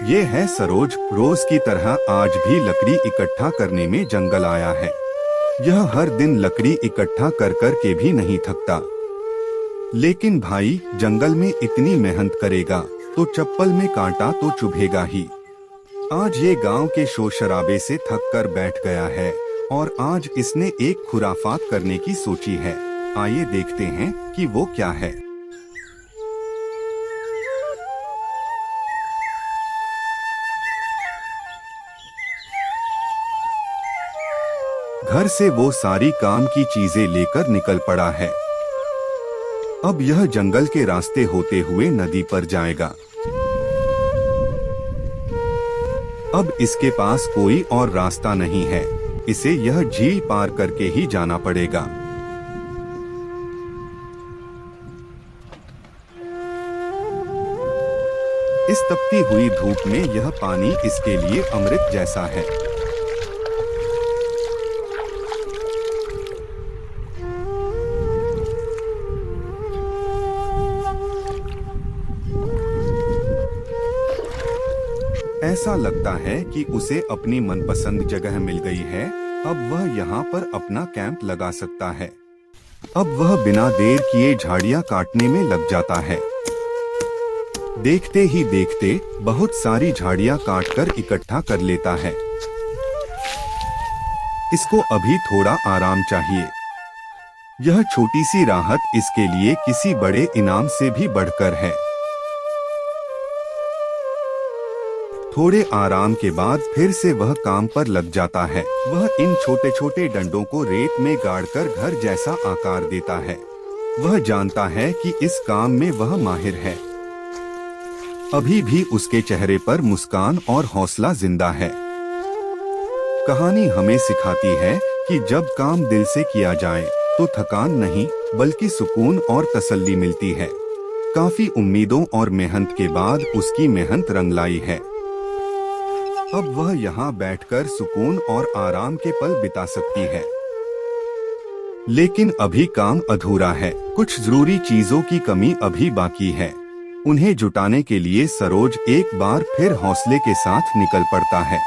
ये है सरोज, रोज की तरह आज भी लकड़ी इकट्ठा करने में जंगल आया है। यह हर दिन लकड़ी इकट्ठा कर कर के भी नहीं थकता। लेकिन भाई, जंगल में इतनी मेहनत करेगा तो चप्पल में कांटा तो चुभेगा ही। आज ये गांव के शोर शराबे से थक कर बैठ गया है और आज इसने एक खुराफात करने की सोची है। आइए देखते हैं कि वो क्या है। घर से वो सारी काम की चीजें लेकर निकल पड़ा है। अब यह जंगल के रास्ते होते हुए नदी पर जाएगा। अब इसके पास कोई और रास्ता नहीं है, इसे यह झील पार करके ही जाना पड़ेगा। इस तपती हुई धूप में यह पानी इसके लिए अमृत जैसा है। ऐसा लगता है कि उसे अपनी मनपसंद जगह मिल गई है। अब वह यहाँ पर अपना कैंप लगा सकता है। अब वह बिना देर किए झाड़ियाँ काटने में लग जाता है। देखते ही देखते बहुत सारी झाड़ियाँ काटकर इकट्ठा कर लेता है। इसको अभी थोड़ा आराम चाहिए। यह छोटी सी राहत इसके लिए किसी बड़े इनाम से भी बढ़कर है। थोड़े आराम के बाद फिर से वह काम पर लग जाता है। वह इन छोटे छोटे डंडों को रेत में गाड़कर घर जैसा आकार देता है। वह जानता है कि इस काम में वह माहिर है। अभी भी उसके चेहरे पर मुस्कान और हौसला जिंदा है। कहानी हमें सिखाती है कि जब काम दिल से किया जाए तो थकान नहीं बल्कि सुकून और तसल्ली मिलती है। काफी उम्मीदों और मेहनत के बाद उसकी मेहनत रंग लाई है। अब वह यहाँ बैठकर सुकून और आराम के पल बिता सकती है। लेकिन अभी काम अधूरा है। कुछ जरूरी चीजों की कमी अभी बाकी है। उन्हें जुटाने के लिए सरोज एक बार फिर हौसले के साथ निकल पड़ता है।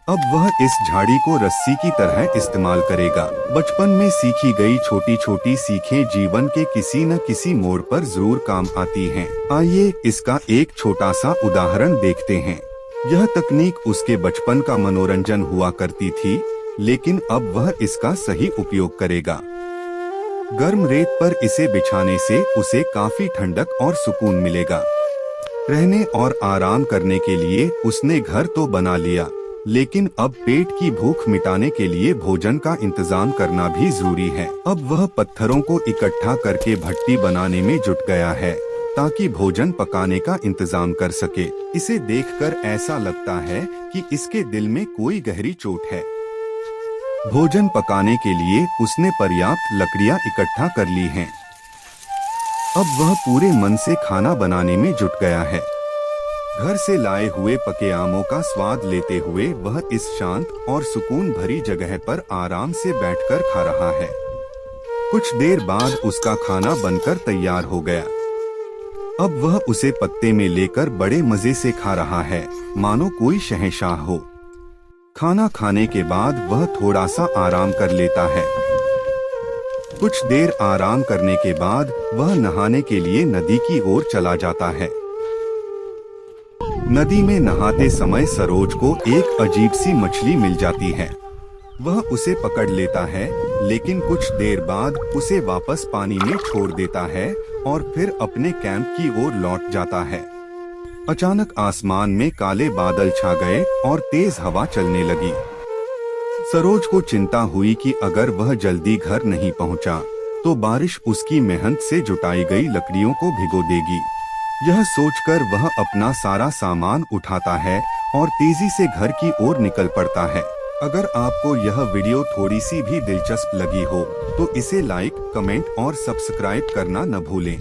अब वह इस झाड़ी को रस्सी की तरह इस्तेमाल करेगा। बचपन में सीखी गई छोटी छोटी सीखें जीवन के किसी न किसी मोड़ पर जरूर काम आती हैं। आइए इसका एक छोटा सा उदाहरण देखते हैं। यह तकनीक उसके बचपन का मनोरंजन हुआ करती थी, लेकिन अब वह इसका सही उपयोग करेगा। गर्म रेत पर इसे बिछाने से उसे काफी ठंडक और सुकून मिलेगा। रहने और आराम करने के लिए उसने घर तो बना लिया, लेकिन अब पेट की भूख मिटाने के लिए भोजन का इंतजाम करना भी जरूरी है। अब वह पत्थरों को इकट्ठा करके भट्टी बनाने में जुट गया है ताकि भोजन पकाने का इंतजाम कर सके। इसे देखकर ऐसा लगता है कि इसके दिल में कोई गहरी चोट है। भोजन पकाने के लिए उसने पर्याप्त लकड़ियां इकट्ठा कर ली हैं। अब वह पूरे मन से खाना बनाने में जुट गया है। घर से लाए हुए पके आमों का स्वाद लेते हुए वह इस शांत और सुकून भरी जगह पर आराम से बैठकर खा रहा है। कुछ देर बाद उसका खाना बनकर तैयार हो गया। अब वह उसे पत्ते में लेकर बड़े मजे से खा रहा है, मानो कोई शहंशाह हो। खाना खाने के बाद वह थोड़ा सा आराम कर लेता है। कुछ देर आराम करने के बाद वह नहाने के लिए नदी की ओर चला जाता है। नदी में नहाते समय सरोज को एक अजीब सी मछली मिल जाती है। वह उसे पकड़ लेता है, लेकिन कुछ देर बाद उसे वापस पानी में छोड़ देता है और फिर अपने कैंप की ओर लौट जाता है। अचानक आसमान में काले बादल छा गए और तेज हवा चलने लगी। सरोज को चिंता हुई कि अगर वह जल्दी घर नहीं पहुंचा, तो बारिश उसकी मेहनत से जुटाई गई लकड़ियों को भिगो देगी। यह सोचकर वह अपना सारा सामान उठाता है और तेजी से घर की ओर निकल पड़ता है। अगर आपको यह वीडियो थोड़ी सी भी दिलचस्प लगी हो तो इसे लाइक, कमेंट और सब्सक्राइब करना न भूलें।